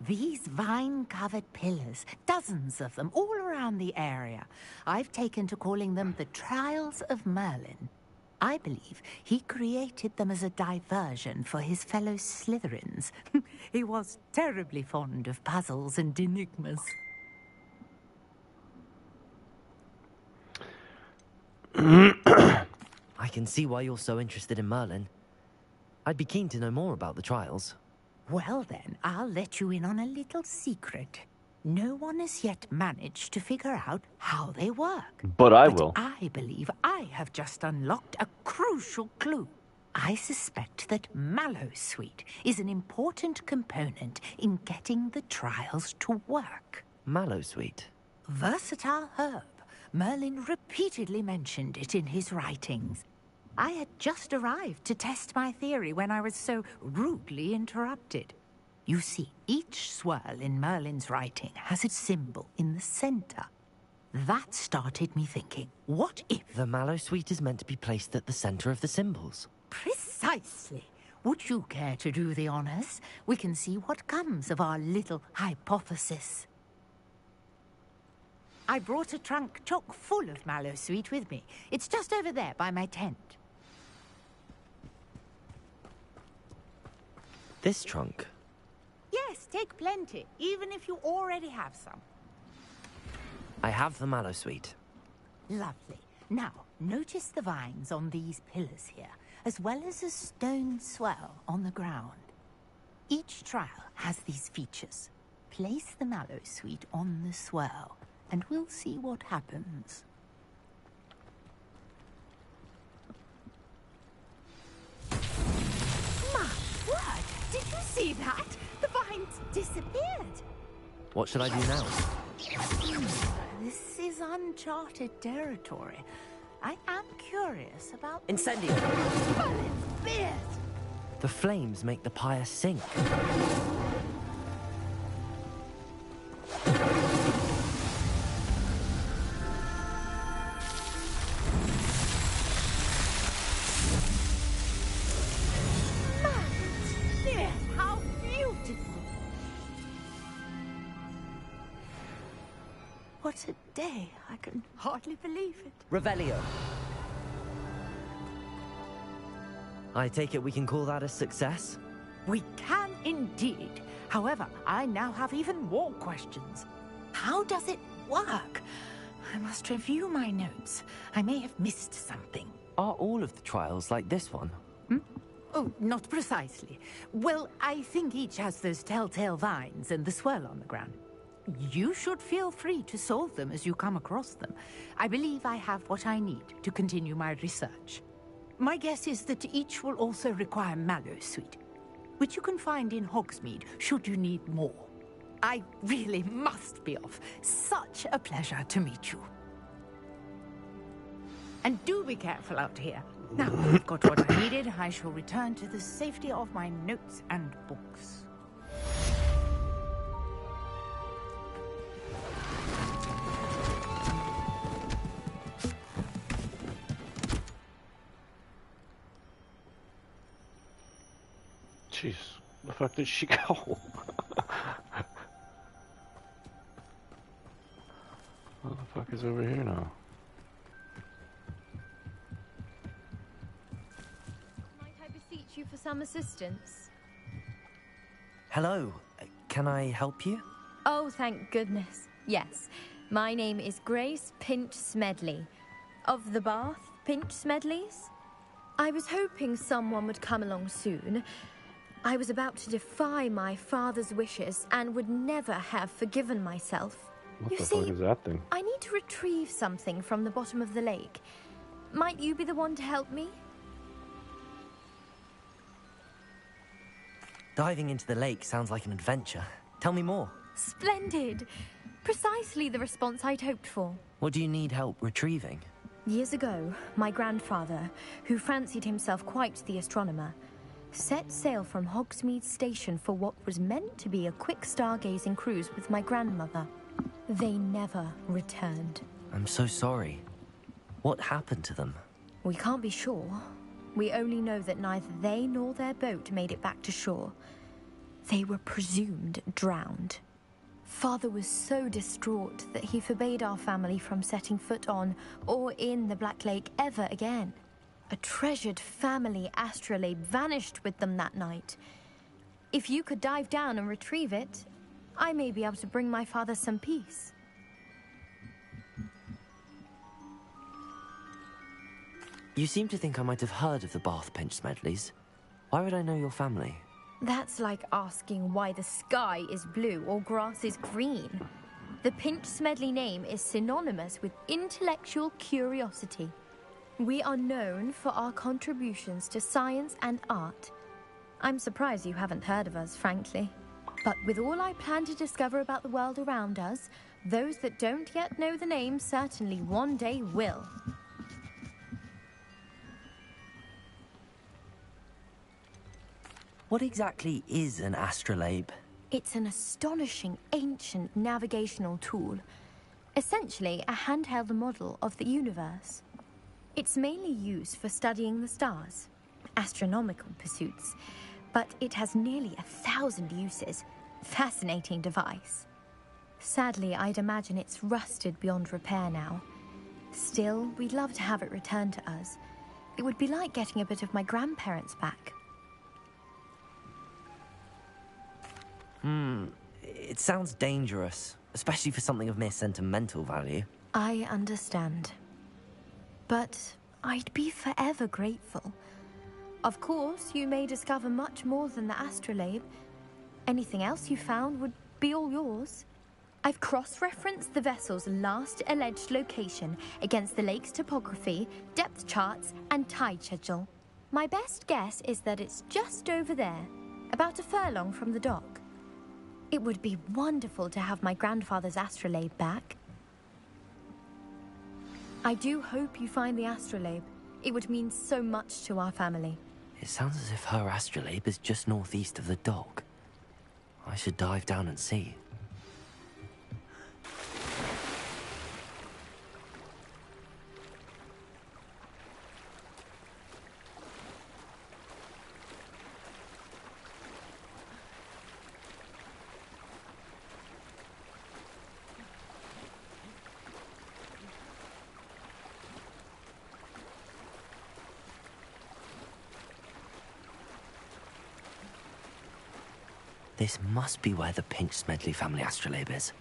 These vine-covered pillars, dozens of them, all around the area. I've taken to calling them the Trials of Merlin. I believe he created them as a diversion for his fellow Slytherins. He was terribly fond of puzzles and enigmas. I can see why you're so interested in Merlin. I'd be keen to know more about the trials. Well then, I'll let you in on a little secret. No one has yet managed to figure out how they work. But I will. I believe I have just unlocked a crucial clue. I suspect that Mallowsweet is an important component in getting the trials to work. Mallowsweet? Versatile herb. Merlin repeatedly mentioned it in his writings. I had just arrived to test my theory when I was so rudely interrupted. You see, each swirl in Merlin's writing has its symbol in the center. That started me thinking, what if... The Mallowsweet is meant to be placed at the center of the symbols. Precisely. Would you care to do the honors? We can see what comes of our little hypothesis. I brought a trunk chock full of Mallowsweet with me. It's just over there by my tent. This trunk? Yes, take plenty, even if you already have some. I have the Mallowsweet. Lovely. Now, notice the vines on these pillars here, as well as a stone swell on the ground. Each trial has these features. Place the Mallowsweet on the swell, and we'll see what happens. My word! Did you see that? The vines disappeared. What should I do now? This is uncharted territory. I am curious about... Incendio! Merlin's beard! The flames make the pyre sink. Merlin's beard! How beautiful! What a day. I can hardly believe it. Revelio. I take it we can call that a success? We can indeed. However, I now have even more questions. How does it work? I must review my notes. I may have missed something. Are all of the trials like this one? Oh, not precisely. Well, I think each has those telltale vines and the swirl on the ground. You should feel free to solve them as you come across them. I believe I have what I need to continue my research. My guess is that each will also require Mallowsweet, which you can find in Hogsmeade should you need more. I really must be off. Such a pleasure to meet you. And do be careful out here. Now, I've got what I needed. I shall return to the safety of my notes and books. Jeez, the fuck did she go? What the fuck is over here now? Might I beseech you for some assistance? Hello, can I help you? Oh, thank goodness. Yes. My name is Grace Pinch Smedley. Of the Bath Pinch Smedleys? I was hoping someone would come along soon. I was about to defy my father's wishes and would never have forgiven myself. What the fuck is that thing? I need to retrieve something from the bottom of the lake. Might you be the one to help me? Diving into the lake sounds like an adventure. Tell me more. Splendid! Precisely the response I'd hoped for. What do you need help retrieving? Years ago, my grandfather, who fancied himself quite the astronomer, set sail from Hogsmeade Station for what was meant to be a quick stargazing cruise with my grandmother. They never returned. I'm so sorry. What happened to them? We can't be sure. We only know that neither they nor their boat made it back to shore. They were presumed drowned. Father was so distraught that he forbade our family from setting foot on or in the Black Lake ever again. A treasured family astrolabe vanished with them that night. If you could dive down and retrieve it, I may be able to bring my father some peace. You seem to think I might have heard of the Bath Pinch Smedleys. Why would I know your family? That's like asking why the sky is blue or grass is green. The Pinch Smedley name is synonymous with intellectual curiosity. We are known for our contributions to science and art. I'm surprised you haven't heard of us, frankly. But with all I plan to discover about the world around us, those that don't yet know the name certainly one day will. What exactly is an astrolabe? It's an astonishing ancient navigational tool. Essentially, a handheld model of the universe. It's mainly used for studying the stars, astronomical pursuits, but it has nearly 1,000 uses. Fascinating device. Sadly, I'd imagine it's rusted beyond repair now. Still, we'd love to have it returned to us. It would be like getting a bit of my grandparents back. It sounds dangerous, especially for something of mere sentimental value. I understand. But I'd be forever grateful. Of course, you may discover much more than the astrolabe. Anything else you found would be all yours. I've cross-referenced the vessel's last alleged location against the lake's topography, depth charts, and tide schedule. My best guess is that it's just over there, about a furlong from the dock. It would be wonderful to have my grandfather's astrolabe back. I do hope you find the astrolabe. It would mean so much to our family. It sounds as if her astrolabe is just northeast of the dock. I should dive down and see. This must be where the Pinch Smedley family astrolabe is.